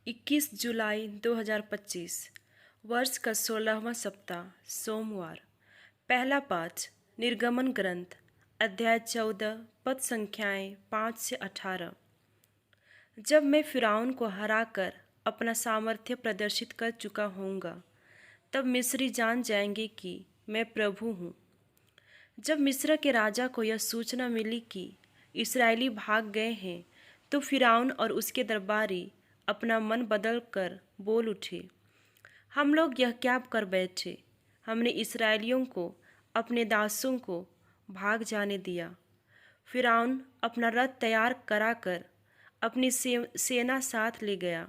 21 जुलाई 2025 वर्ष का 16वां सप्ताह सोमवार। पहला पाठ निर्गमन ग्रंथ अध्याय 14 पद संख्याएं 5 से 18। जब मैं फिरौन को हराकर अपना सामर्थ्य प्रदर्शित कर चुका होऊंगा, तब मिस्री जान जाएंगे कि मैं प्रभु हूँ। जब मिस्र के राजा को यह सूचना मिली कि इस्राएली भाग गए हैं, तो फिरौन और उसके दरबारी अपना मन बदल कर बोल उठे, हम लोग यह क्या कर बैठे? हमने इस्राएलियों को अपने दासों को भाग जाने दिया। फिरौन अपना रथ तैयार कराकर अपनी सेना साथ ले गया,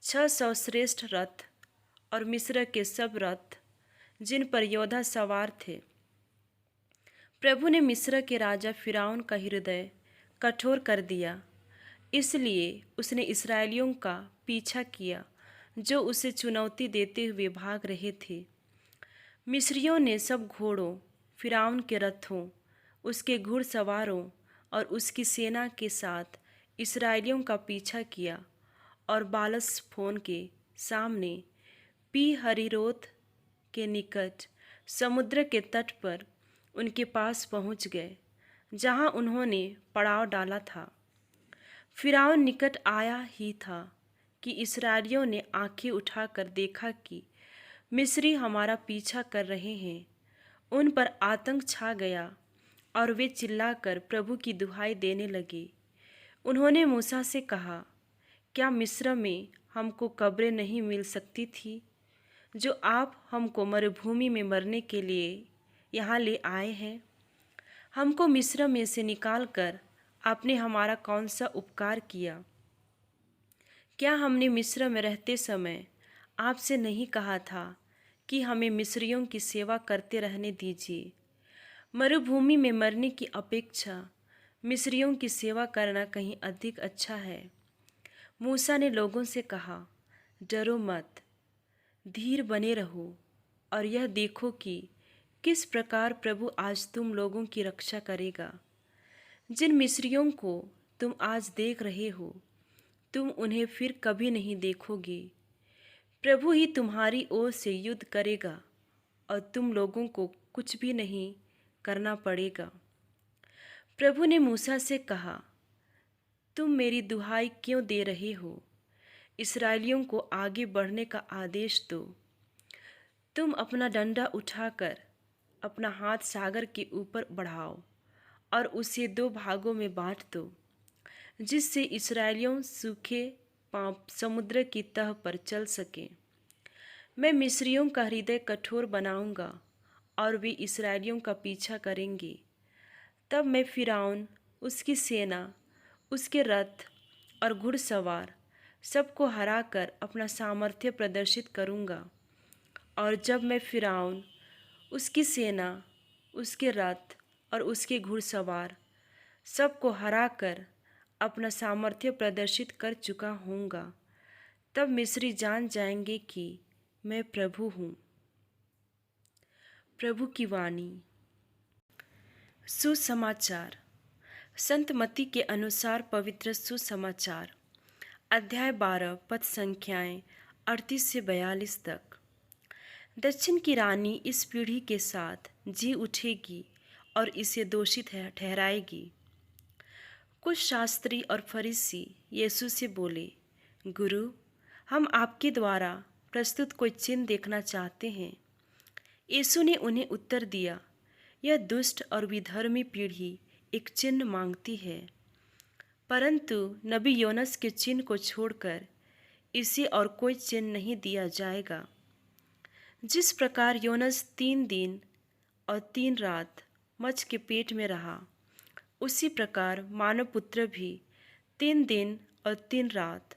600 श्रेष्ठ रथ और मिस्र के सब रथ जिन पर योद्धा सवार थे। प्रभु ने मिस्र के राजा फिरौन का हृदय कठोर कर दिया, इसलिए उसने इस्राएलियों का पीछा किया जो उसे चुनौती देते हुए भाग रहे थे। मिस्रियों ने सब घोड़ों, फिरौन के रथों, उसके घुड़सवारों और उसकी सेना के साथ इस्राएलियों का पीछा किया और बालसफोन के सामने पी हरीरोत के निकट समुद्र के तट पर उनके पास पहुंच गए, जहां उन्होंने पड़ाव डाला था। फिरौन निकट आया ही था कि इस्राएलियों ने आंखें उठाकर देखा कि मिस्री हमारा पीछा कर रहे हैं। उन पर आतंक छा गया और वे चिल्लाकर प्रभु की दुहाई देने लगे। उन्होंने मूसा से कहा, क्या मिस्र में हमको कब्रें नहीं मिल सकती थी, जो आप हमको मरुभूमि में मरने के लिए यहाँ ले आए हैं? हमको मिस्र में से निकालकर आपने हमारा कौन सा उपकार किया? क्या हमने मिस्र में रहते समय आपसे नहीं कहा था कि हमें मिस्रियों की सेवा करते रहने दीजिए? मरुभूमि में मरने की अपेक्षा मिस्रियों की सेवा करना कहीं अधिक अच्छा है। मूसा ने लोगों से कहा, डरो मत, धीर बने रहो और यह देखो कि किस प्रकार प्रभु आज तुम लोगों की रक्षा करेगा। जिन मिस्रियों को तुम आज देख रहे हो, तुम उन्हें फिर कभी नहीं देखोगे। प्रभु ही तुम्हारी ओर से युद्ध करेगा और तुम लोगों को कुछ भी नहीं करना पड़ेगा। प्रभु ने मूसा से कहा, तुम मेरी दुहाई क्यों दे रहे हो? इस्राएलियों को आगे बढ़ने का आदेश दो। तुम अपना डंडा उठाकर अपना हाथ सागर के ऊपर बढ़ाओ और उसे 2 भागों में बांट दो, जिससे इस्राएलियों सूखे पांव समुद्र की तह पर चल सकें। मैं मिस्रियों का हृदय कठोर बनाऊंगा और वे इस्राएलियों का पीछा करेंगे। तब मैं फिरौन, उसकी सेना, उसके रथ और घुड़सवार सबको हराकर अपना सामर्थ्य प्रदर्शित करूंगा। और जब मैं फिरौन, उसकी सेना, उसके रथ और उसके घुड़सवार सबको हराकर अपना सामर्थ्य प्रदर्शित कर चुका होऊंगा, तब मिस्री जान जाएंगे कि मैं प्रभु हूँ। प्रभु की वाणी। सुसमाचार। संत मत्ती के अनुसार पवित्र सुसमाचार अध्याय 12 पद संख्याएं 38 से 42 तक। दक्षिण की रानी इस पीढ़ी के साथ जी उठेगी और इसे दोषी ठहराएगी। कुछ शास्त्री और फरीसी यीशु से बोले, गुरु, हम आपके द्वारा प्रस्तुत कोई चिन्ह देखना चाहते हैं। यीशु ने उन्हें उत्तर दिया, यह दुष्ट और विधर्मी पीढ़ी एक चिन्ह मांगती है, परंतु नबी योनस के चिन्ह को छोड़कर इसे और कोई चिन्ह नहीं दिया जाएगा। जिस प्रकार योनस 3 दिन और 3 रात मछ के पेट में रहा, उसी प्रकार मानव पुत्र भी 3 दिन और 3 रात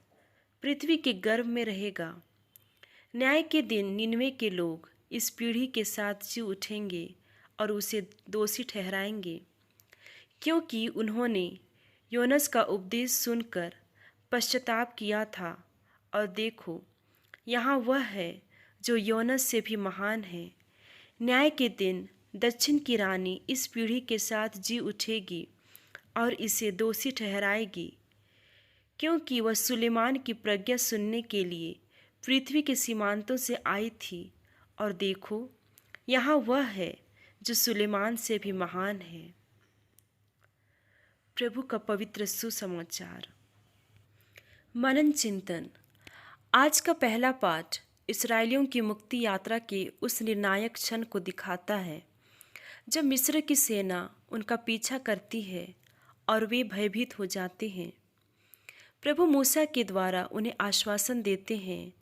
पृथ्वी के गर्भ में रहेगा। न्याय के दिन निनवे के लोग इस पीढ़ी के साथ जी उठेंगे और उसे दोषी ठहराएंगे, क्योंकि उन्होंने योनस का उपदेश सुनकर पश्चाताप किया था, और देखो, यहाँ वह है जो योनस से भी महान है। न्याय के दिन दक्षिण की रानी इस पीढ़ी के साथ जी उठेगी और इसे दोषी ठहराएगी, क्योंकि वह सुलेमान की प्रज्ञा सुनने के लिए पृथ्वी के सीमांतों से आई थी। और देखो, यहाँ वह है जो सुलेमान से भी महान है। प्रभु का पवित्र सुसमाचार। मनन चिंतन। आज का पहला पाठ इस्राएलियों की मुक्ति यात्रा के उस निर्णायक क्षण को दिखाता है जब मिस्र की सेना उनका पीछा करती है और वे भयभीत हो जाते हैं। प्रभु मूसा के द्वारा उन्हें आश्वासन देते हैं,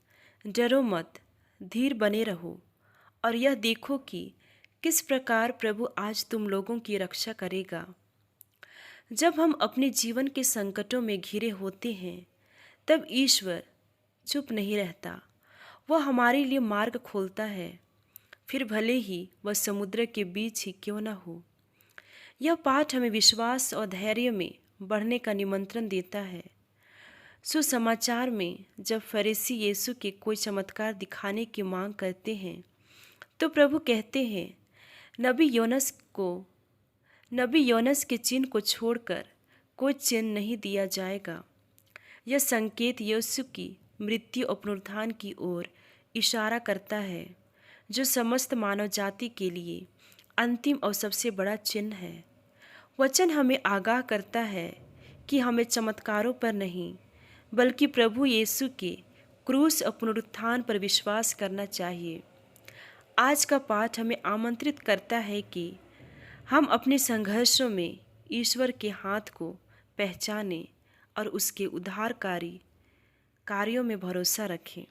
डरो मत, धीर बने रहो और यह देखो कि किस प्रकार प्रभु आज तुम लोगों की रक्षा करेगा। जब हम अपने जीवन के संकटों में घिरे होते हैं तब ईश्वर चुप नहीं रहता, वह हमारे लिए मार्ग खोलता है, फिर भले ही वह समुद्र के बीच ही क्यों न हो। यह पाठ हमें विश्वास और धैर्य में बढ़ने का निमंत्रण देता है। सुसमाचार में जब फरीसी यीशु के कोई चमत्कार दिखाने की मांग करते हैं तो प्रभु कहते हैं, नबी योनस के चिन्ह को छोड़कर कोई चिन्ह नहीं दिया जाएगा। यह संकेत यीशु की मृत्यु और पुनरुत्थान की ओर इशारा करता है, जो समस्त मानव जाति के लिए अंतिम और सबसे बड़ा चिन्ह है। वचन हमें आगाह करता है कि हमें चमत्कारों पर नहीं बल्कि प्रभु यीशु के क्रूस और पुनरुत्थान पर विश्वास करना चाहिए। आज का पाठ हमें आमंत्रित करता है कि हम अपने संघर्षों में ईश्वर के हाथ को पहचानें और उसके उद्धारकारी कार्यों में भरोसा रखें।